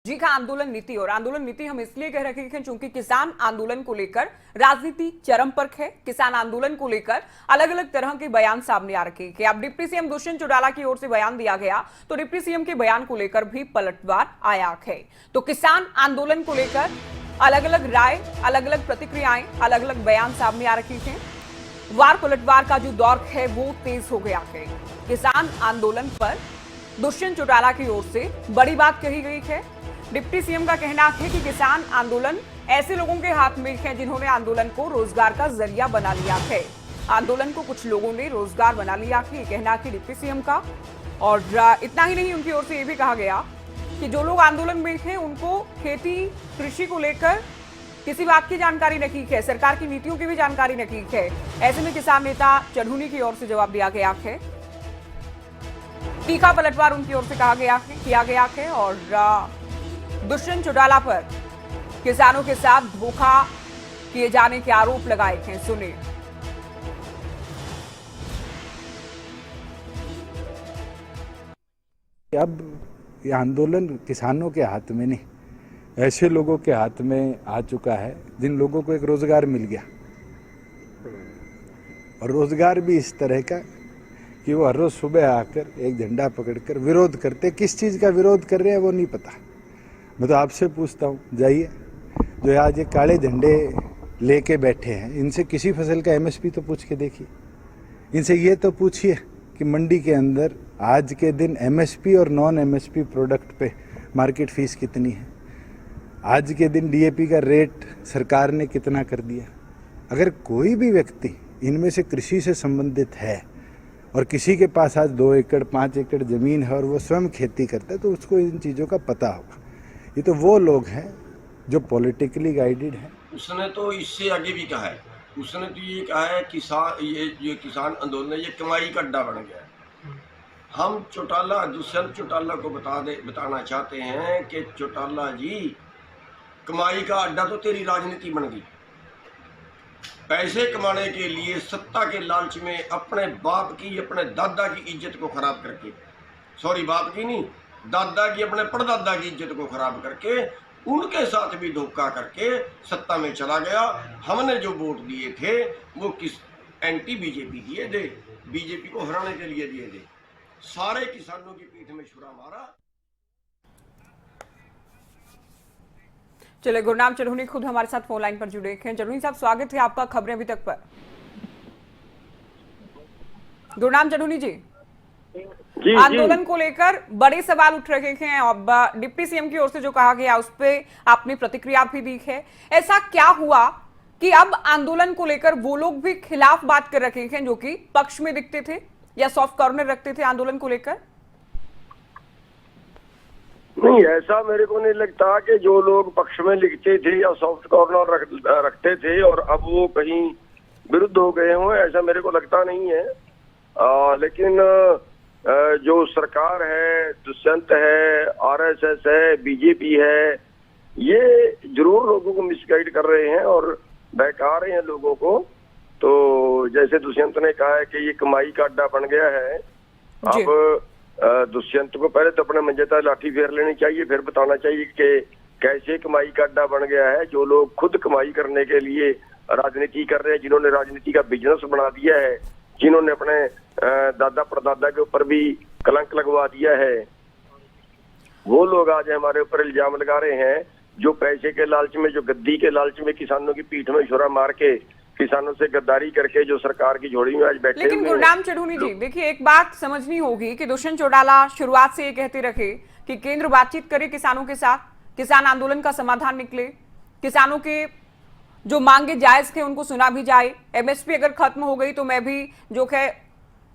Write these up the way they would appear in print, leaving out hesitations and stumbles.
जी का आंदोलन नीति, और आंदोलन नीति हम इसलिए कह रहे हैं क्योंकि किसान आंदोलन को लेकर राजनीति चरम पर है। किसान आंदोलन को लेकर अलग अलग तरह के बयान सामने आ रखे हैं। अब डिप्टी सीएम दुष्यंत चौटाला की ओर से बयान दिया गया तो डिप्टी सीएम के बयान को लेकर भी पलटवार आया है। तो किसान आंदोलन को लेकर अलग अलग राय, अलग अलग प्रतिक्रियाएं, अलग अलग बयान सामने आ रखे हैं। वार पलटवार का जो दौर है वो तेज हो गया है। किसान आंदोलन पर दुष्यंत चौटाला की ओर से बड़ी बात कही गई है। डिप्टी सीएम का कहना है कि किसान आंदोलन ऐसे लोगों के हाथ में है जिन्होंने आंदोलन को रोजगार का जरिया बना लिया है। आंदोलन को कुछ लोगों ने रोजगार बना लिया है, कहना है डिप्टी सीएम का। और इतना ही नहीं, उनकी ओर से यह भी कहा गया कि जो लोग आंदोलन में हैं उनको खेती कृषि को लेकर किसी बात की जानकारी नहीं है, सरकार की नीतियों की भी जानकारी नहीं है। ऐसे में किसान नेता चढ़ूनी की ओर से जवाब दिया गया है, तीखा पलटवार उनकी ओर से किया गया है। और दुष्यंत चौटाला पर किसानों के साथ धोखा किए जाने के आरोप लगाए हैं। सुनिए। अब ये आंदोलन किसानों के हाथ में नहीं, ऐसे लोगों के हाथ में आ चुका है जिन लोगों को एक रोजगार मिल गया, और रोजगार भी इस तरह का कि वो हर रोज सुबह आकर एक झंडा पकड़कर विरोध करते। किस चीज का विरोध कर रहे हैं वो नहीं पता। मैं तो आपसे पूछता हूँ, जाइए जो आज ये काले झंडे लेके बैठे हैं, इनसे किसी फसल का एमएसपी तो पूछ के देखिए। इनसे ये तो पूछिए कि मंडी के अंदर आज के दिन एमएसपी और नॉन एमएसपी प्रोडक्ट पे मार्केट फीस कितनी है। आज के दिन डीएपी का रेट सरकार ने कितना कर दिया। अगर कोई भी व्यक्ति इनमें से कृषि से संबंधित है और किसी के पास आज 2 एकड़ 5 एकड़ जमीन है और वो स्वयं खेती करता है तो उसको इन चीज़ों का पता होगा। ये तो वो लोग हैं जो पॉलिटिकली गाइडेड हैं। उसने तो इससे आगे भी कहा है, उसने तो ये कहा है ये किसान आंदोलन ये कमाई का अड्डा बन गया है। हम दुष्यंत चौटाला को बताना चाहते हैं कि चौटाला जी, कमाई का अड्डा तो तेरी राजनीति बन गई। पैसे कमाने के लिए सत्ता के लालच में अपने बाप की, अपने दादा की इज्जत को खराब करके, सॉरी बाप की नहीं, दादा की, अपने परदादा की इज्जत को खराब करके उनके साथ भी धोखा करके सत्ता में चला गया। हमने जो वोट दिए थे वो किस एंटी बीजेपी दिए थे, बीजेपी को हराने के लिए दिए थे। सारे किसानों की पीठ में छुरा मारा। चले, गुरनाम चढ़ूनी खुद हमारे साथ फोन लाइन पर जुड़े हैं। चढ़ूनी साहब, स्वागत है आपका खबरें अभी तक पर। गुरनाम चढ़ूनी जी, आंदोलन को लेकर बड़े सवाल उठ रहे हैं। अब डिप्टी सीएम की ओर से जो कहा गया उस पर आपने प्रतिक्रिया भी दी है। ऐसा क्या हुआ कि अब आंदोलन को लेकर वो लोग भी खिलाफ बात कर रहे हैं जो कि पक्ष में दिखते थे या सॉफ्ट कॉर्नर रखते थे आंदोलन को लेकर? नहीं, ऐसा मेरे को नहीं लगता कि जो लोग पक्ष में लिखते थे या सॉफ्ट कॉर्नर रखते थे और अब वो कहीं विरुद्ध हो गए हों, ऐसा मेरे को लगता नहीं है। लेकिन जो सरकार है, दुष्यंत है, आरएसएस है, बीजेपी है, ये जरूर लोगों को मिसगाइड कर रहे हैं और बहका रहे हैं लोगों को। तो जैसे दुष्यंत ने कहा है कि ये कमाई का अड्डा बन गया है, अब दुष्यंत को पहले तो अपने मंजेता लाठी फेर लेनी चाहिए, फिर बताना चाहिए कि कैसे कमाई का अड्डा बन गया है। जो लोग खुद कमाई करने के लिए राजनीति कर रहे हैं, जिन्होंने राजनीति का बिजनेस बना दिया है, जिन्होंने अपने दादा परदादा के ऊपर भी कलंक लगवा दिया है, वो लोग आज हमारे ऊपर इल्जाम लगा रहे हैं जो पैसे के लालच में, जो गद्दी के लालच में किसानों की पीठ में छुरा मार के किसानों से गद्दारी करके जो सरकार की झोली में आज बैठे। लेकिन गुरनाम चढ़ूनी जी, देखिए एक बात समझनी होगी कि दुष्यंत चौटाला शुरुआत से ये कहते रखे कि केंद्र बातचीत करे किसानों के साथ, किसान आंदोलन का समाधान निकले, किसानों के जो मांगे जायज थे उनको सुना भी जाए, एमएसपी अगर खत्म हो गई तो मैं भी जो है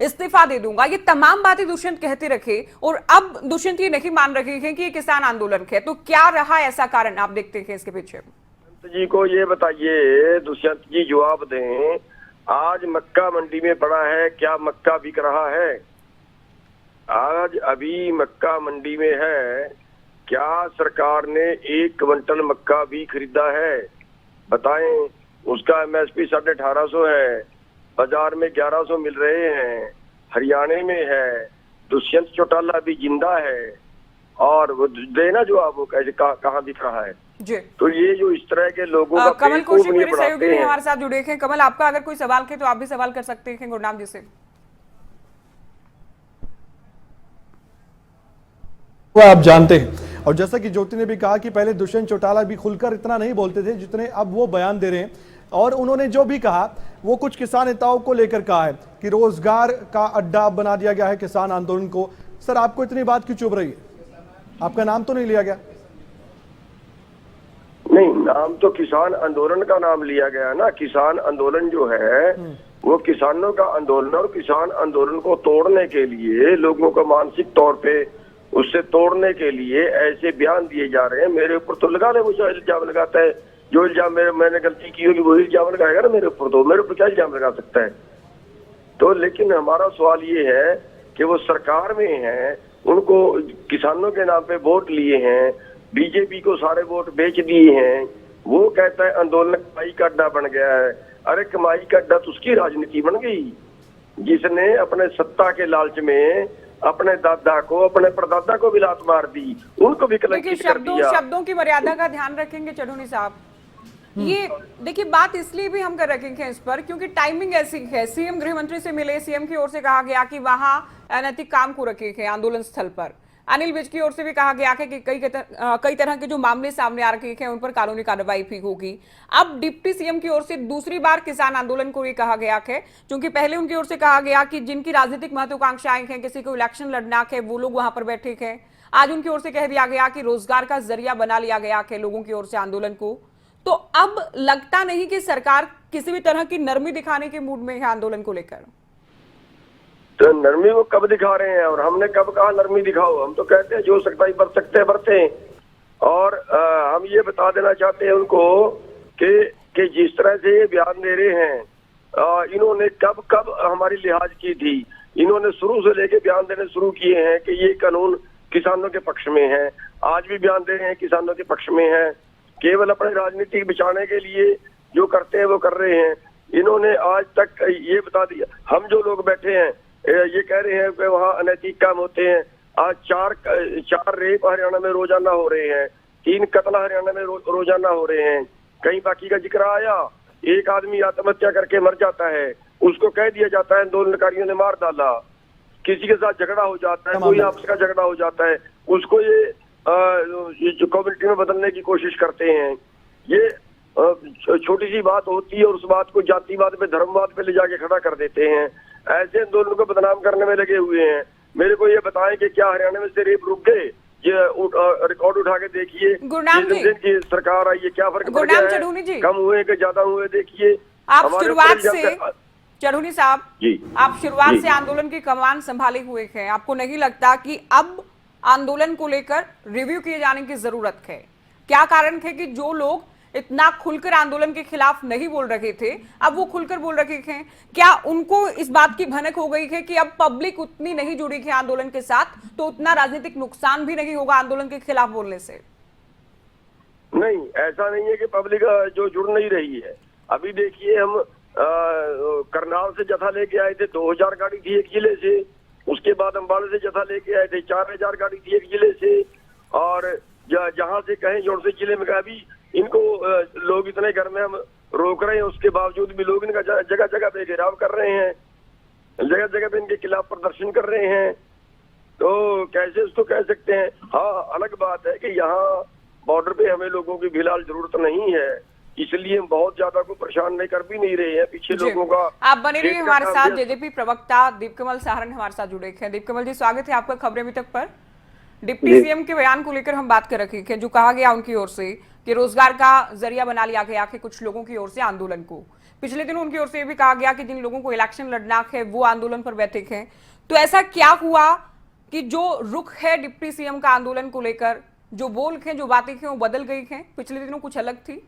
इस्तीफा दे दूंगा। ये तमाम बातें दुष्यंत कहते रखे और अब दुष्यंत ये नहीं मान रहे हैं कि ये किसान आंदोलन है। तो क्या रहा ऐसा कारण, आप देखते हैं इसके पीछे? दुष्यंत जी को ये बताइए, दुष्यंत जी जवाब दें, आज मक्का मंडी में पड़ा है, क्या मक्का बिक रहा है? आज अभी मक्का मंडी में है, क्या सरकार ने 1 क्विंटल मक्का भी खरीदा है? बताएं। उसका एमएसपी 1850 है, बाजार में 1100 मिल रहे हैं, हरियाणा में है, दुष्यंत चौटाला भी जिंदा है। और वो देना जो आप वो कैसे कहाँ दिख रहा है। जी तो ये जो इस तरह के लोगों का कमल बेवकूफ कौशिक नहीं मेरे सहयोगी बनाते भी हैं। हमारे साथ जुड़े हैं। कमल, आपका अगर कोई सवाल है तो आप भी सवाल कर सकते हैं गुरनाम जी से। वो आप जानते हैं। और जैसा कि ज्योति ने भी कहा कि पहले दुष्यंत चौटाला भी खुलकर इतना नहीं बोलते थे जितने अब वो बयान दे रहे हैं। और उन्होंने जो भी कहा वो कुछ किसान नेताओं को लेकर कहा है कि रोजगार का अड्डा बना दिया गया है किसान आंदोलन को। सर, आपको इतनी बात क्यों चुभ रही है? आपका नाम तो नहीं लिया गया? नहीं, नाम तो किसान आंदोलन का नाम लिया गया ना। किसान आंदोलन जो है वो किसानों का आंदोलन, और किसान आंदोलन को तोड़ने के लिए, लोगों को मानसिक तौर पे उससे तोड़ने के लिए ऐसे बयान दिए जा रहे हैं। मेरे ऊपर तो लगा ले, वो जो इल्जाम लगाता है, जो इल्जाम मैंने गलती की होगी वो इल्जाम लगाएगा ना मेरे ऊपर, तो मेरे ऊपर क्या इल्जाम लगा सकता है? तो लेकिन हमारा सवाल ये है कि वो सरकार में है, उनको किसानों के नाम पे वोट लिए हैं, बीजेपी को सारे वोट बेच दिए हैं। वो कहता है आंदोलन कमाई का अड्डा बन गया है। अरे कमाई का अड्डा तो उसकी राजनीति बन गई, जिसने अपने सत्ता के लालच में अपने दादा को, अपने परदादा को भी लात मार दी, उनको भी कलंकित कर दिया। शब्दों की मर्यादा का ध्यान रखेंगे चढ़ूनी साहब। ये देखिए, बात इसलिए भी हम कर रखेंगे इस पर क्योंकि टाइमिंग ऐसी है। सीएम गृह मंत्री से मिले, सीएम की ओर से कहा गया कि वहां अनैतिक काम को रखे हैं आंदोलन स्थल पर। अनिल विज की ओर से भी कहा गया है कि कई तरह के जो मामले सामने आ रखे हैं उन पर कानूनी कार्रवाई भी होगी। अब डिप्टी सीएम की ओर से दूसरी बार किसान आंदोलन को ये कहा गया है, क्योंकि पहले उनकी ओर से कहा गया कि जिनकी राजनीतिक महत्वाकांक्षाएं हैं, किसी को इलेक्शन लड़ना है, वो लोग वहां पर बैठे हैं। आज उनकी ओर से कह दिया गया कि रोजगार का जरिया बना लिया गया है लोगों की ओर से आंदोलन को। तो अब लगता नहीं कि सरकार किसी भी तरह की नरमी दिखाने के मूड में है आंदोलन को लेकर। तो नरमी वो कब दिखा रहे हैं, और हमने कब कहा नरमी दिखाओ? हम तो कहते हैं जो सकता ही बरत सकते हैं बरते। और हम ये बता देना चाहते हैं उनको कि जिस तरह से ये बयान दे रहे हैं, इन्होंने कब कब हमारी लिहाज की थी। इन्होंने शुरू से लेके बयान देने शुरू किए हैं कि ये कानून किसानों के पक्ष में है। आज भी बयान दे रहे हैं किसानों के पक्ष में है। केवल अपने राजनीति बिछाने के लिए जो करते हैं वो कर रहे हैं। इन्होंने आज तक ये बता दिया, हम जो लोग बैठे हैं ये कह रहे हैं कि वहाँ अनैतिक काम होते हैं। आज चार रेप हरियाणा में रोजाना हो रहे हैं, 3 कत्ल हरियाणा में रोजाना हो रहे हैं। कहीं बाकी का जिक्र आया, एक आदमी आत्महत्या करके मर जाता है, उसको कह दिया जाता है आंदोलनकारियों ने मार डाला। किसी के साथ झगड़ा हो जाता है, कोई आपस का झगड़ा हो जाता है, उसको ये जो कम्युनिटी में बदलने की कोशिश करते हैं। ये छोटी सी बात होती है और उस बात को जातिवाद पे, धर्मवाद पे ले जाके खड़ा कर देते हैं। ऐसे आंदोलन को बदनाम करने में लगे हुए हैं। मेरे को ये बताएं कि क्या हरियाणा में से रेप रुक गए? ये रिकॉर्ड उठा के देखिए, की सरकार आई है, क्या फर्क पड़ गया है? कम हुए कि ज्यादा हुए? देखिए, आप शुरुआत से चढ़ूनी साहब जी, आप शुरुआत से आंदोलन की कमान संभाले हुए हैं। आपको नहीं लगता कि अब आंदोलन को लेकर रिव्यू किए जाने की जरूरत है? क्या कारण है कि जो लोग इतना खुलकर आंदोलन के खिलाफ नहीं बोल रहे थे अब वो खुलकर बोल रहे हैं? क्या उनको इस बात की भनक हो गई है कि अब पब्लिक उतनी नहीं जुड़ी है आंदोलन के साथ, तो उतना राजनीतिक नुकसान भी नहीं होगा आंदोलन के खिलाफ बोलने से? नहीं, ऐसा नहीं है कि पब्लिक जो जुड़ नहीं रही है। अभी देखिए, हम करनाल से जथा लेके आए थे, 2000 गाड़ी थी एक जिले से। उसके बाद अम्बाड़े से जथा लेके आए थे, 4000 गाड़ी थी एक जिले से। और जहां से कहें जोड़ से जिले में अभी इनको लोग इतने घर में हम रोक रहे हैं, उसके बावजूद भी लोग इनका जगह जगह पे घेराव कर रहे हैं, जगह जगह पे इनके खिलाफ प्रदर्शन कर रहे हैं। तो कैसे उसको कह सकते हैं? हाँ, अलग बात है कि यहाँ बॉर्डर पे हमें लोगों की फिलहाल जरूरत नहीं है, इसलिए हम बहुत ज्यादा को परेशान नहीं कर भी नहीं रहे हैं। पीछे लोगों का आप बने रहिए हमारे साथ। जेजेपी प्रवक्ता दीपकमल साहरन हमारे साथ जुड़े हैं। दीपकमल जी, स्वागत है आपका खबरें अभी तक पर। डिप्टी सीएम के बयान को लेकर हम बात कर रहे हैं, जो कहा गया उनकी ओर से कि रोजगार का जरिया बना लिया गया है कुछ लोगों की ओर से आंदोलन को। पिछले दिनों उनकी ओर से भी कहा गया कि जिन लोगों को इलेक्शन लड़ना है वो आंदोलन पर बैठे हैं। तो ऐसा क्या हुआ कि जो रुख है डिप्टी सीएम का आंदोलन को लेकर, जो बोल है, जो बातें हैं, वो बदल गई हैं? पिछले दिनों कुछ अलग थी।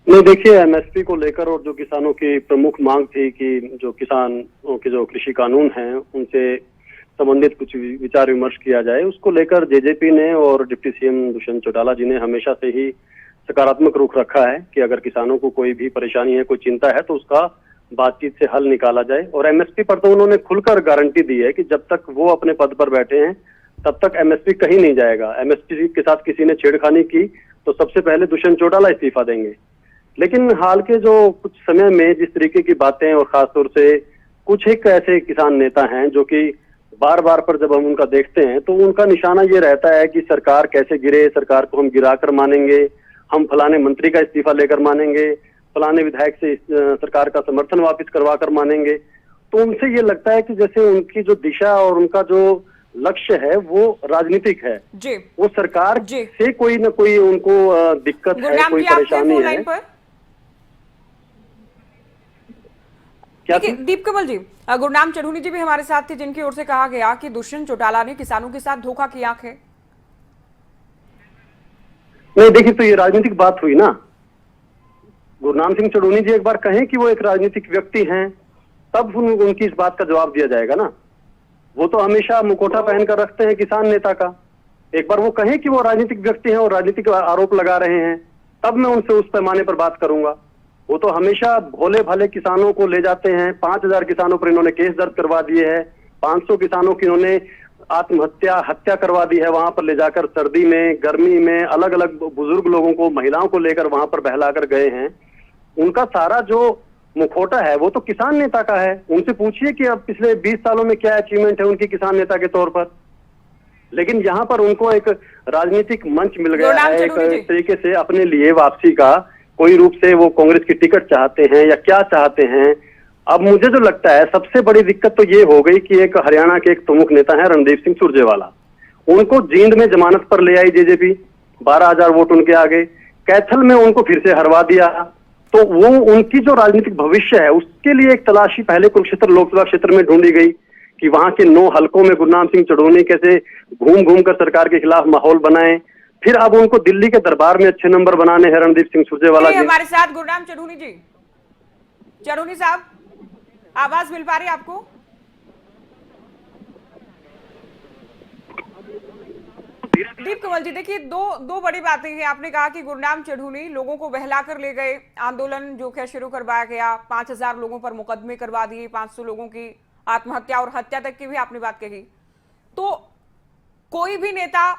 नहीं, देखिए, एमएसपी को लेकर और जो किसानों की प्रमुख मांग थी कि जो किसानों के जो कृषि कानून हैं उनसे संबंधित कुछ विचार विमर्श किया जाए, उसको लेकर जेजेपी ने और डिप्टी सीएम दुष्यंत चौटाला जी ने हमेशा से ही सकारात्मक रुख रखा है कि अगर किसानों को कोई भी परेशानी है, कोई चिंता है, तो उसका बातचीत से हल निकाला जाए। और एमएसपी पर तो उन्होंने खुलकर गारंटी दी है कि जब तक वो अपने पद पर बैठे हैं तब तक एमएसपी कहीं नहीं जाएगा। एमएसपी के साथ किसी ने छेड़खानी की तो सबसे पहले दुष्यंत चौटाला इस्तीफा देंगे। लेकिन हाल के जो कुछ समय में जिस तरीके की बातें, और खासतौर से कुछ एक ऐसे किसान नेता हैं जो कि बार बार पर जब हम उनका देखते हैं तो उनका निशाना ये रहता है कि सरकार कैसे गिरे, सरकार को हम गिराकर मानेंगे, हम फलाने मंत्री का इस्तीफा लेकर मानेंगे, फलाने विधायक से सरकार का समर्थन वापस करवा कर मानेंगे। तो उनसे ये लगता है कि जैसे उनकी जो दिशा और उनका जो लक्ष्य है वो राजनीतिक है जी। वो सरकार जी। से कोई न कोई उनको दिक्कत है, गुरनाम कोई जी, आपके परेशानी फोन है। लाइन पर क्या देखिए, दीप कमल जी, गुरनाम चढ़ूनी जी भी हमारे साथ थे, जिनकी ओर से कहा गया कि दुष्यंत चौटाला ने किसानों के साथ धोखा की आंख है। नहीं, देखिए, तो ये राजनीतिक बात हुई ना। गुरनाम सिंह चढ़ूनी जी एक बार कहें कि वो एक राजनीतिक व्यक्ति हैं, तब उनकी इस बात का जवाब दिया जाएगा ना। वो तो हमेशा मुखौटा पहनकर रखते हैं किसान नेता का। एक बार वो कहें कि वो राजनीतिक व्यक्ति हैं और राजनीतिक आरोप लगा रहे हैं, तब मैं उनसे उस पैमाने पर बात करूंगा। वो तो हमेशा भोले भाले किसानों को ले जाते हैं। 5000 किसानों पर इन्होंने केस दर्ज करवा दिए हैं। 500 किसानों की इन्होंने हत्या करवा दी है। वहां पर ले जाकर सर्दी में, गर्मी में, अलग अलग बुजुर्ग लोगों को, महिलाओं को लेकर वहां पर बहलाकर गए हैं। उनका सारा जो मुखौटा है वो तो किसान नेता का है। उनसे पूछिए कि अब पिछले 20 सालों में क्या अचीवमेंट है उनकी किसान नेता के तौर पर। लेकिन यहाँ पर उनको एक राजनीतिक मंच मिल गया है, एक तरीके से अपने लिए वापसी का। कोई रूप से वो कांग्रेस की टिकट चाहते हैं या क्या चाहते हैं। अब मुझे जो लगता है सबसे बड़ी दिक्कत तो ये हो गई कि एक हरियाणा के एक प्रमुख नेता है रणदीप सिंह सुरजेवाला, उनको जींद में जमानत पर ले आई जेजेपी, 12,000 वोट उनके आगे। कैथल में उनको फिर से हरवा दिया। तो वो उनकी जो राजनीतिक भविष्य है उसके लिए एक तलाशी पहले कुरुक्षेत्र लोकसभा क्षेत्र में ढूंढी गई कि वहां के 9 हलकों में गुरनाम सिंह चढ़ूनी कैसे घूम घूम कर सरकार के खिलाफ माहौल बनाए। फिर अब उनको दिल्ली के दरबार में अच्छे नंबर बनाने हैं रणदीप सिंह सुरजेवाला जी। हमारे साथ गुरनाम चढ़ूनी जी। चढ़ूनी साहब, आवाज मिल पा रही है आपको? दीप कमल जी, देखिए, दो बड़ी बातें हैं। आपने कहा कि गुरनाम चढ़ूनी लोगों को बहलाकर ले गए, आंदोलन जो क्या शुरू करवाया गया, 5000 लोगों पर मुकदमे करवा दिए, 500 लोगों की आत्महत्या और हत्या तक की भी आपने बात कही। तो कोई भी नेता,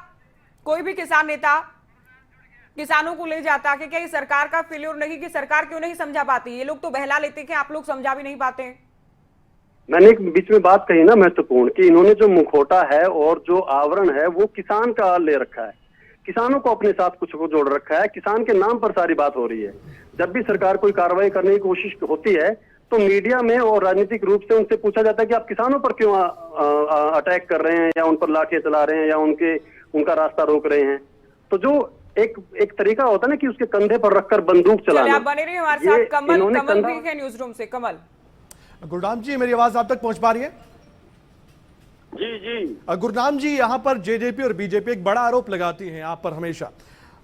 कोई भी किसान नेता किसानों को ले जाता कि क्या ये सरकार का फेल्योर नहीं, कि सरकार क्यों नहीं समझा पाती? ये लोग तो बहला लेते कि आप लोग समझा भी नहीं पाते हैं। मैंने एक बीच में बात कही ना महत्वपूर्ण, कि इन्होंने जो मुखौटा है और जो आवरण है वो किसान का ले रखा है। किसानों को अपने साथ कुछ को जोड़ रखा है। किसान के नाम पर सारी बात हो रही है। जब भी सरकार कोई कार्रवाई करने की कोशिश होती है तो मीडिया में और राजनीतिक रूप से उनसे पूछा जाता है कि आप किसानों पर क्यों अटैक कर रहे हैं, या उन पर लाठियां चला रहे हैं, या उनका रास्ता रोक रहे हैं। तो जो एक तरीका होता है ना कि उसके कंधे पर रखकर बंदूक चलाना। आप बने रहिए हमारे साथ। कमल भी है न्यूज रूम से। कमल, गुरनाम जी, मेरी आवाज आप तक पहुंच पा रही है? जी जी। गुरनाम जी, यहां पर जेजेपी और बीजेपी एक बड़ा आरोप लगाती है आप पर हमेशा।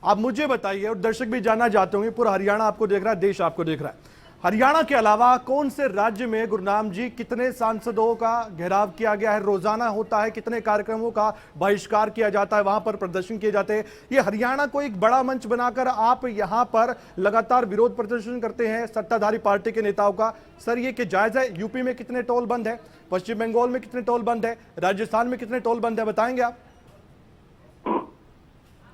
आप मुझे बताइए, और दर्शक भी जानना चाहते होंगे, पूरा हरियाणा आपको देख रहा है, देश आपको देख रहा है, हरियाणा के अलावा कौन से राज्य में गुरनाम जी कितने सांसदों का घेराव किया गया है, रोजाना होता है, कितने कार्यक्रमों का बहिष्कार किया जाता है, वहां पर प्रदर्शन किए जाते हैं? ये हरियाणा को एक बड़ा मंच बनाकर आप यहां पर लगातार विरोध प्रदर्शन करते हैं सत्ताधारी पार्टी के नेताओं का। सर, ये कि जायज है? यूपी में कितने टोल बंद है, पश्चिम बंगाल में कितने टोल बंद है, राजस्थान में कितने टोल बंद है, बताएंगे आप?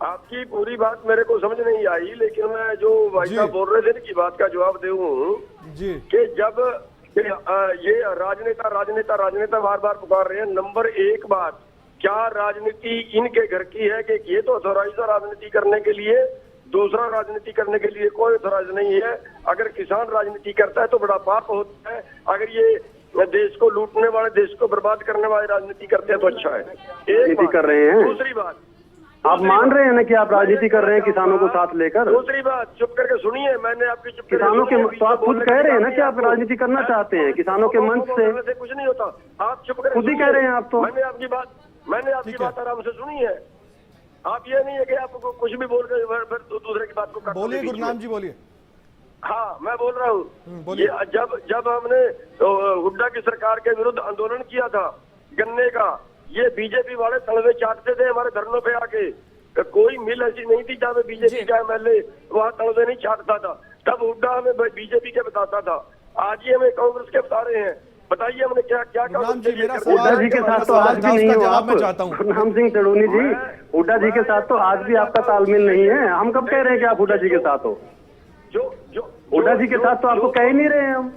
आपकी पूरी बात मेरे को समझ नहीं आई, लेकिन मैं जो भाई साहब बोल रहे थे की बात का जवाब दूं जी कि जब ये राजनेता बार बार पुकार रहे हैं। नंबर 1 बात, क्या राजनीति इनके घर की है कि ये तो ऑथोराइज है राजनीति करने के लिए, दूसरा राजनीति करने के लिए कोई ऑथोराइज नहीं है। अगर किसान राजनीति करता है तो बड़ा पाप होता है। अगर ये देश को लूटने वाले, देश को बर्बाद करने वाले राजनीति करते हैं तो अच्छा है। राजनीति कर रहे हैं। दूसरी बात, आप मान रहे हैं ना कि आप राजनीति कर रहे हैं किसानों को साथ लेकर? दूसरी बात, चुप करके सुनिए, मैंने आपकी चुप किसानों के, तो आप खुद कह रहे हैं ना कि आप राजनीति करना चाहते हैं किसानों के मंच से। कुछ नहीं होता, आप चुप करके खुद ही कह रहे हैं आप तो। मैंने आपकी बात आराम से सुनी है। आप ये नहीं है कि आप कुछ भी बोल रहे फिर दूसरे की बात को काट। बोलिए गुरनाम जी, बोलिए। हाँ, मैं बोल रहा हूँ। जब हमने हुड्डा की सरकार के विरुद्ध आंदोलन किया था गन्ने का, ये बीजेपी वाले तलवे चाटते थे हमारे धरनों पे आके। कोई मिल ऐसी नहीं थी जहाँ पे बीजेपी का एमएलए वहाँ तलवे नहीं चाटता था। तब हुड्डा हमें बीजेपी के बताता था। आज ही हमें कांग्रेस के बता रहे हैं। बताइए हमने क्या क्या गुरनाम जी, मेरा करके सवाल हुड्डा जी के साथ तो आज भी नहीं हो आप। चाहता हूँ। गुरनाम सिंह तड़ोनी जी, हुड्डा जी के साथ तो आज भी आपका तालमेल नहीं है। हम कब कह रहे हैं कि आप हुड्डा जी के साथ हो? जो हुड्डा जी के साथ तो आपको कह ही नहीं रहे हैं हम।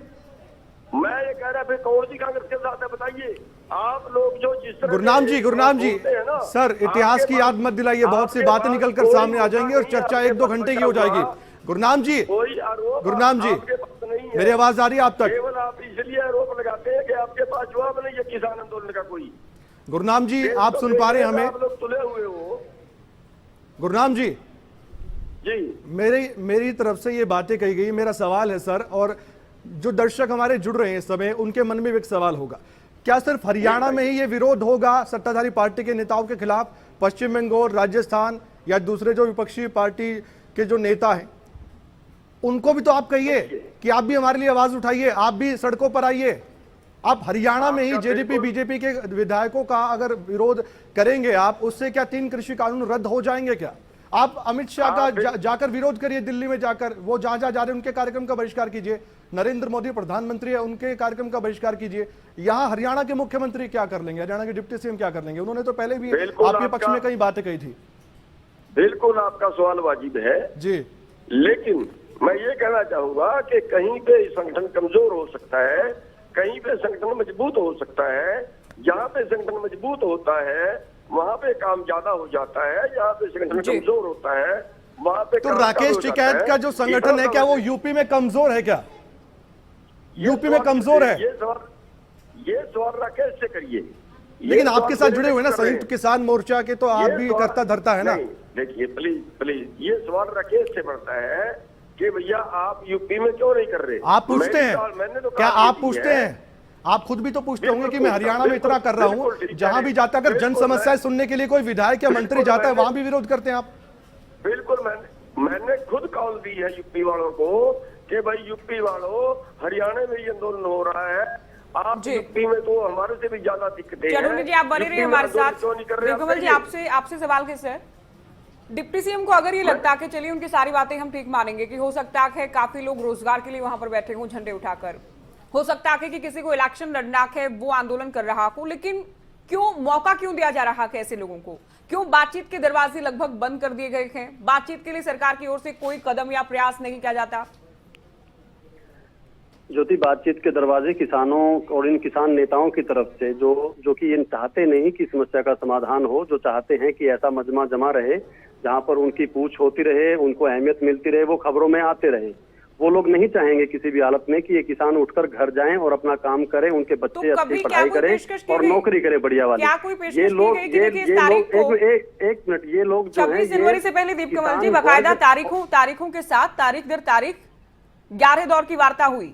मैं ये कह रहा फिर कौन सी कांग्रेस के साथ है बताइए। आप लोग जो जिस तरह गुरनाम जी बोलते हैं ना, सर, इतिहास की याद मत दिलाइए, बहुत सी बातें निकल कर सामने आ जाएंगी और चर्चा 1-2 घंटे की हो जाएगी। गुरनाम जी, कोई आरोप गुरनाम जी, आपके पास नहीं है। मेरी आवाज आ रही है आप तक? केवल आप इसलिए आरोप लगाते हैं कि आपके पास जवाब नहीं है किसान आंदोलन का कोई। गुरनाम जी, आप सुन पा रहे हैं हमें? आप लोग तुले हुए हो। गुरनाम जी, जी मेरी तरफ से ये बातें कही गई। मेरा सवाल है सर, और जो दर्शक हमारे जुड़ रहे हैं इस समय, उनके मन में भी एक सवाल होगा, क्या सिर्फ हरियाणा में ही ये विरोध होगा सत्ताधारी पार्टी के नेताओं के खिलाफ? पश्चिम बंगाल, राजस्थान या दूसरे जो विपक्षी पार्टी के जो नेता हैं, उनको भी तो आप कहिए कि आप भी हमारे लिए आवाज उठाइए, आप भी सड़कों पर आइए। आप हरियाणा में ही जेडीपी बीजेपी के विधायकों का अगर विरोध करेंगे आप, उससे क्या 3 कृषि कानून रद्द हो जाएंगे क्या? आप अमित शाह का जाकर विरोध करिए, दिल्ली में जाकर, वो जहां जहां जा रहे हैं उनके कार्यक्रम का बहिष्कार कीजिए। नरेंद्र मोदी प्रधानमंत्री है, उनके कार्यक्रम का बहिष्कार कीजिए। यहाँ हरियाणा के मुख्यमंत्री क्या कर लेंगे, हरियाणा के डिप्टी सीएम क्या कर लेंगे? उन्होंने तो पहले भी आपके पक्ष में कई बातें कही थी। बिल्कुल आपका सवाल वाजिब है जी, लेकिन मैं ये कहना चाहूंगा कि कहीं पे संगठन कमजोर हो सकता है, कहीं पे संगठन मजबूत हो सकता है। जहाँ पे संगठन मजबूत होता है वहाँ पे काम ज्यादा हो जाता है, जहाँ पे संगठन जी। कमजोर होता है वहाँ पे तो काम कम राकेश हो जाता टिकैत का जो संगठन है, क्या वो यूपी में कमजोर है क्या? यूपी में कमजोर है? ये सवाल राकेश से करिए। लेकिन आपके साथ जुड़े हुए ना संयुक्त किसान मोर्चा के, तो आप भी करता धरता है ना? नहीं, देखिए प्लीज ये सवाल राकेश से बढ़ता है कि भैया आप यूपी में क्यों नहीं कर रहे। आप पूछते हैं? मैंने तो क्या आप पूछते हैं? आप खुद भी तो पूछते होंगे कि मैं हरियाणा में इतना कर रहा हूं, जहां भी जाता, अगर जन समस्याएं सुनने के लिए कोई विधायक या मंत्री जाता है, वहां भी विरोध करते हैं आप? बिल्कुल मैंने खुद कॉल दी है यूपी वालों को कि भाई यूपी वालों, हरियाणा में ये आंदोलन हो रहा है, आप जी। यूपी में तो हमारे से भी ज्यादा दिक्कतें हैं। चलो जी, आप बने रहिए हमारे साथ। रघुवल जी, आपसे सवाल किस है? डिप्टी सीएम को अगर ये लगता है कि चलिए उनकी सारी बातें हम ठीक मानेंगे कि हो सकता है काफी लोग रोजगार के लिए वहां पर बैठे हों झंडे उठाकर, हो सकता है कि किसी को इलेक्शन लड़ना है वो आंदोलन कर रहा हो, लेकिन मौका क्यों दिया जा रहा है ऐसे लोगों को? क्यों बातचीत के दरवाजे लगभग बंद कर दिए गए हैं? बातचीत के लिए सरकार की ओर से कोई कदम या प्रयास नहीं किया जाता? ज्योति, बातचीत के दरवाजे किसानों और इन किसान नेताओं की तरफ से जो कि ये चाहते नहीं कि समस्या का समाधान हो, जो चाहते हैं कि ऐसा मजमा जमा रहे जहां पर उनकी पूछ होती रहे, उनको अहमियत मिलती रहे, वो खबरों में आते रहे। वो लोग नहीं चाहेंगे किसी भी हालत में कि ये किसान उठकर घर जाएं और अपना काम करें, उनके बच्चे अच्छी पढ़ाई करें और नौकरी करें बढ़िया वाली। ये लोग एक मिनट, ये लोग 26 जनवरी से पहले दीप कमल जी बाकायदा तारीखों के साथ तारीख दर तारीख 11 दौर की वार्ता हुई।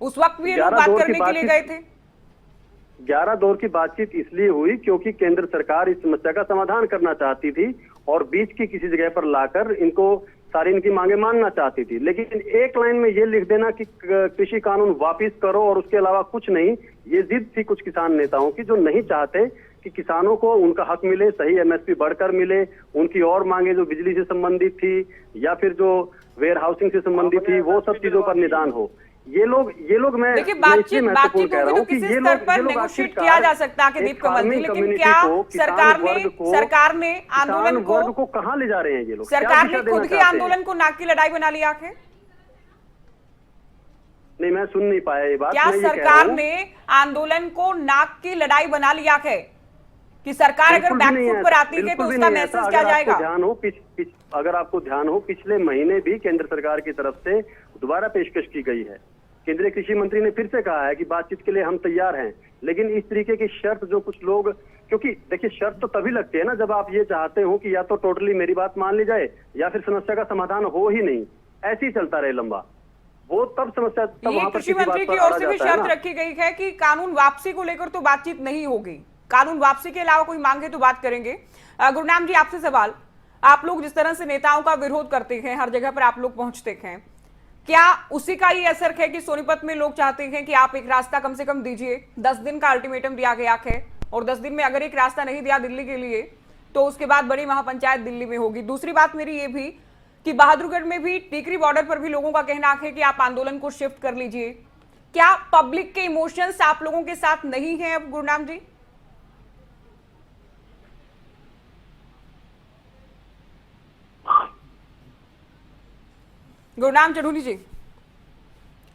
उस वक्त भी ये लोग बात करने के लिए गए थे। 11 दौर की बातचीत इसलिए हुई क्योंकि केंद्र सरकार इस समस्या का समाधान करना चाहती थी और बीच की किसी जगह पर लाकर इनको सारी इनकी मांगे मानना चाहती थी। लेकिन एक लाइन में ये लिख देना कि कृषि कानून वापस करो और उसके अलावा कुछ नहीं, ये जिद थी कुछ किसान नेताओं की, जो नहीं चाहते कि किसानों को उनका हक मिले, सही एमएसपी बढ़कर मिले। उनकी और मांगे जो बिजली से संबंधित थी या फिर जो वेयर हाउसिंग से संबंधित थी, वो सब चीजों पर निदान हो। ये लोग मैं देखिए, बातचीत होगी तो किसी स्तर पर नेगोशिएट किया जा सकता है कि दीप कमल जी, लेकिन क्या सरकार ने आंदोलन को कहां ले जा रहे हैं ये लोग? सरकार ने खुद ही आंदोलन को नाक की लड़ाई बना लिया है? नहीं, मैं सुन नहीं पाया ये बात। क्या सरकार ने आंदोलन को नाक की लड़ाई बना लिया है कि सरकार अगर बैकफुट पर आती है तो उसका मैसेज क्या जाएगा? अगर आपको ध्यान हो, पिछले महीने भी केंद्र सरकार की तरफ से दोबारा पेशकश की गई है। केंद्रीय कृषि मंत्री ने फिर से कहा है कि बातचीत के लिए हम तैयार हैं, लेकिन इस तरीके की शर्त जो कुछ लोग, क्योंकि देखिए शर्त तो तभी लगती है ना जब आप ये चाहते हो कि या तो टोटली मेरी बात मान ली जाए या फिर समस्या का समाधान हो ही नहीं, ऐसे ही चलता रहे लंबा, वो तब समस्या कृषि मंत्री की ओर से भी शर्त रखी गई है कि कानून वापसी को लेकर तो बातचीत नहीं होगी, कानून वापसी के अलावा कोई मांगे तो बात करेंगे। गुरनाम जी, आपसे सवाल, आप लोग जिस तरह से नेताओं का विरोध करते हैं, हर जगह पर आप लोग पहुंचते हैं, क्या उसी का ये असर है कि सोनीपत में लोग चाहते हैं कि आप एक रास्ता कम से कम दीजिए? 10 दिन का अल्टीमेटम दिया गया है और 10 दिन में अगर एक रास्ता नहीं दिया दिल्ली के लिए तो उसके बाद बड़ी महापंचायत दिल्ली में होगी। दूसरी बात मेरी ये भी कि बहादुरगढ़ में भी टीकरी बॉर्डर पर भी लोगों का कहना है कि आप आंदोलन को शिफ्ट कर लीजिए। क्या पब्लिक के इमोशंस आप लोगों के साथ नहीं है अब गुरनाम जी? गुरनाम चढ़ूनी जी,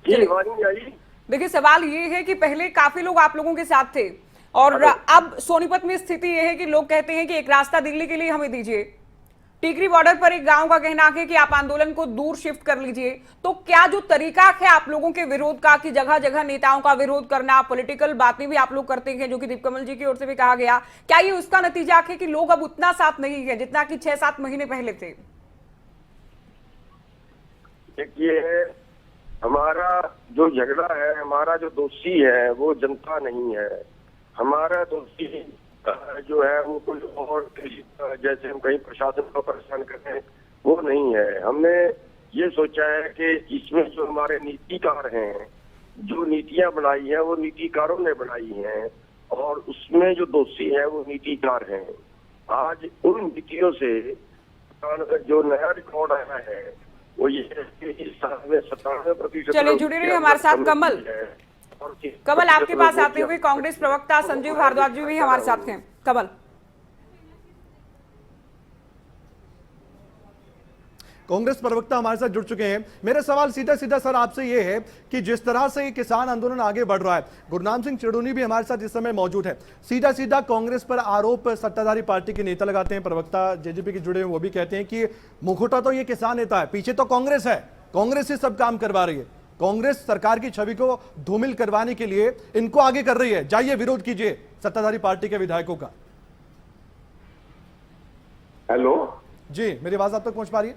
आवाज नहीं आई। देखिए सवाल ये है कि पहले काफी लोग आप लोगों के साथ थे और अब सोनीपत में स्थिति ये है कि लोग कहते हैं कि एक रास्ता दिल्ली के लिए हमें दीजिए। टीकरी बॉर्डर पर एक गांव का कहना है कि आप आंदोलन को दूर शिफ्ट कर लीजिए। तो क्या जो तरीका है आप लोगों के विरोध का कि जगह जगह नेताओं का विरोध करना, पॉलिटिकल बातें भी आप लोग करते हैं जो कि दीपकमल जी की ओर से भी कहा गया, क्या ये उसका नतीजा है कि लोग अब उतना साथ नहीं है जितना कि 6-7 महीने पहले थे? देखिए, हमारा जो झगड़ा है, हमारा जो दोषी है वो जनता नहीं है। हमारा दोषी जो है वो कोई और जैसे हम कहीं प्रशासन को परेशान करते हैं वो नहीं है। हमने ये सोचा है कि इसमें जो हमारे नीतिकार हैं, जो नीतियां बनाई हैं वो नीतिकारों ने बनाई हैं और उसमें जो दोषी है वो नीतिकार हैं। आज उन नीतियों से जो नया रिकॉर्ड आया है वो ये है कि इस साल में 97%। चलिए जुड़े रहिए हमारे साथ। कमल आपके पास आते हुए कांग्रेस प्रवक्ता संजीव भारद्वाज जी भी हमारे साथ हैं। कमल, कांग्रेस प्रवक्ता हमारे साथ जुड़ चुके हैं। मेरा सवाल सीधा सीधा सर आपसे ये है कि जिस तरह से ये किसान आंदोलन आगे बढ़ रहा है, गुरनाम सिंह चिड़ूनी भी हमारे साथ इस समय मौजूद है, सीधा सीधा कांग्रेस पर आरोप सत्ताधारी पार्टी के नेता लगाते हैं, प्रवक्ता जेजेपी के जुड़े हैं वो भी कहते हैं कि मुखौटा तो ये किसान नेता है, पीछे तो कांग्रेस है, कांग्रेस ही सब काम करवा रही है, कांग्रेस सरकार की छवि को धूमिल करवाने के लिए इनको आगे कर रही है, जाइए विरोध कीजिए सत्ताधारी पार्टी के विधायकों का। हेलो जी, मेरी आवाज आप तक पहुंच पा रही है?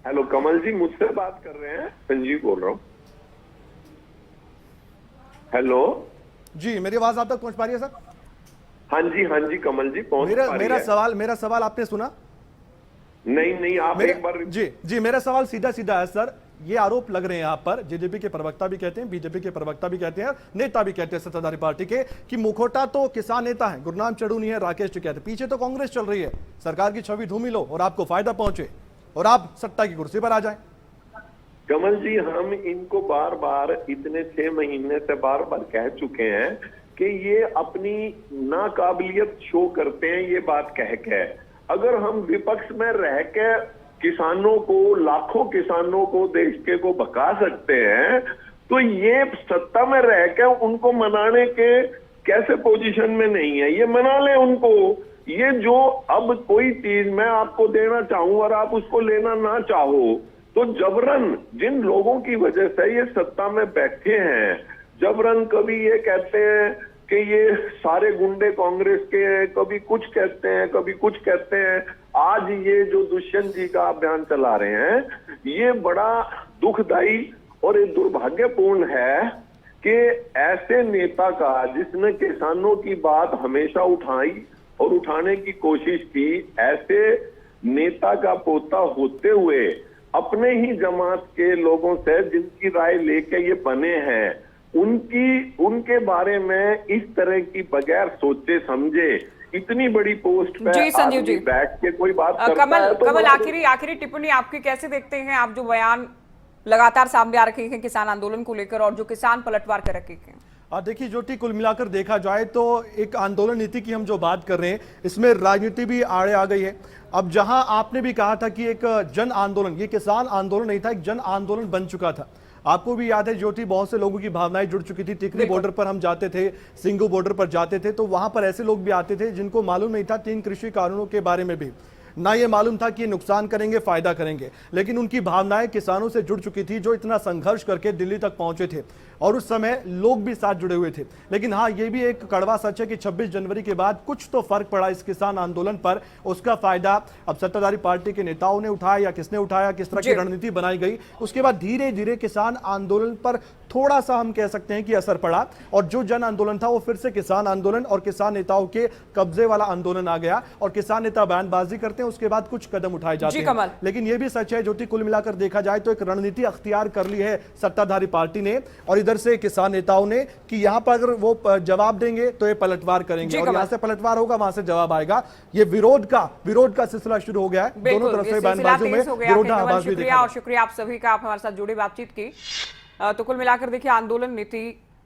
हेलो कमल जी, मुझसे बात कर रहे हैं? संजीव बोल रहा हूँ। हेलो जी, मेरी आवाज आप तक पहुंच पा रही है सर? हाँ जी कमल जी पहुंच पा रही है। मेरा सवाल आपने सुना? नहीं आप एक बार। जी मेरा सवाल सीधा सीधा है सर, ये आरोप लग रहे हैं आप पर, जेजेपी के प्रवक्ता भी कहते हैं, बीजेपी के प्रवक्ता भी कहते हैं, नेता भी कहते हैं सत्ताधारी पार्टी के, कि मुखौटा तो किसान नेता है, गुरनाम चिड़ूनी है, राकेश टिकैत है, पीछे तो कांग्रेस चल रही है, सरकार की छवि धूमिल हो और आपको फायदा पहुंचे और आप सत्ता की कुर्सी पर आ जाएं। कमल जी, हम इनको बार बार इतने 6 महीने से बार बार कह चुके हैं कि ये अपनी नाकाबिलियत शो करते हैं, ये बात कह के। अगर हम विपक्ष में रह के किसानों को, लाखों किसानों को, देश के को भगा सकते हैं, तो ये सत्ता में रह के उनको मनाने के कैसे पोजीशन में नहीं है? ये मना ले उनको। ये जो अब कोई चीज मैं आपको देना चाहूं और आप उसको लेना ना चाहो, तो जबरन जिन लोगों की वजह से ये सत्ता में बैठे हैं, जबरन कभी ये कहते हैं कि ये सारे गुंडे कांग्रेस के हैं, कभी कुछ कहते हैं, कभी कुछ कहते हैं। आज ये जो दुष्यंत जी का अभियान चला रहे हैं, ये बड़ा दुखदाई और ये दुर्भाग्यपूर्ण है कि ऐसे नेता का, जिसने किसानों की बात हमेशा उठाई और उठाने की कोशिश की, ऐसे नेता का पोता होते हुए अपने ही जमात के लोगों से जिनकी राय लेके ये बने हैं, उनके बारे में इस तरह की बगैर सोचे समझे इतनी बड़ी पोस्ट पे संजीव जी बैठ के कोई बात करता है। तो कमल आखिरी टिप्पणी आपकी कैसे देखते हैं आप जो बयान लगातार सामने आ रखे हैं किसान आंदोलन को लेकर और जो किसान पलटवार कर रखे हैं? देखिए ज्योति, कुल मिलाकर देखा जाए तो एक आंदोलन नीति की हम जो बात कर रहे हैं, इसमें राजनीति भी आड़े आ गई है। अब जहां आपने भी कहा था कि एक जन आंदोलन, ये किसान आंदोलन नहीं था, एक जन आंदोलन बन चुका था। आपको भी याद है ज्योति, बहुत से लोगों की भावनाएं जुड़ चुकी थी। टिकरी बॉर्डर पर हम जाते थे, सिंगू बॉर्डर पर जाते थे, तो वहां पर ऐसे लोग भी आते थे जिनको मालूम नहीं था 3 कृषि कानूनों के बारे में भी, ना ये मालूम था कि नुकसान करेंगे फायदा करेंगे, लेकिन उनकी भावनाएं किसानों से जुड़ चुकी थी जो इतना संघर्ष करके दिल्ली तक पहुंचे थे और उस समय लोग भी साथ जुड़े हुए थे। लेकिन हाँ, ये भी एक कड़वा सच है कि 26 जनवरी के बाद कुछ तो फर्क पड़ा इस किसान आंदोलन पर। उसका फायदा अब सत्ताधारी पार्टी के नेताओं ने उठाया या किसने उठाया, किस तरह की रणनीति बनाई गई, उसके बाद धीरे धीरे किसान आंदोलन पर थोड़ा सा हम कह सकते हैं कि असर पड़ा, और जो जन आंदोलन था वो फिर से किसान आंदोलन और किसान नेताओं के कब्जे वाला आंदोलन आ गया, और किसान नेता बयानबाजी करते हैं, उसके बाद कुछ कदम उठाए जाते जी हैं। कमल। लेकिन यह भी सच है ज्योति, कुल मिलाकर देखा जाए तो एक रणनीति अख्तियार कर ली है सत्ताधारी पार्टी ने, और इधर से किसान नेताओं ने कि यहां पर अगर वो जवाब देंगे तो ये पलटवार करेंगे, और यहां से पलटवार होगा, वहां से जवाब आएगा। ये विरोध का सिलसिला शुरू हो गया है, दोनों तरफ से बयानबाजियों में विरोधाभास भी देखा। और शुक्रिया आप सभी का, आप हमारे साथ जुड़े, बातचीत की। तो कुल मिलाकर देखिए, आंदोलन नीति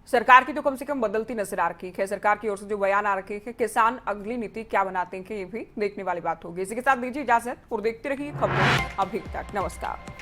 सरकार की तो कम से कम बदलती नजर आ रही है। सरकार की ओर से जो बयान आ रखे हैं, किसान अगली नीति क्या बनाते हैं, ये भी देखने वाली बात होगी। इसी के साथ दीजिए इजाजत और देखते रहिए खबरें अभी तक। नमस्कार।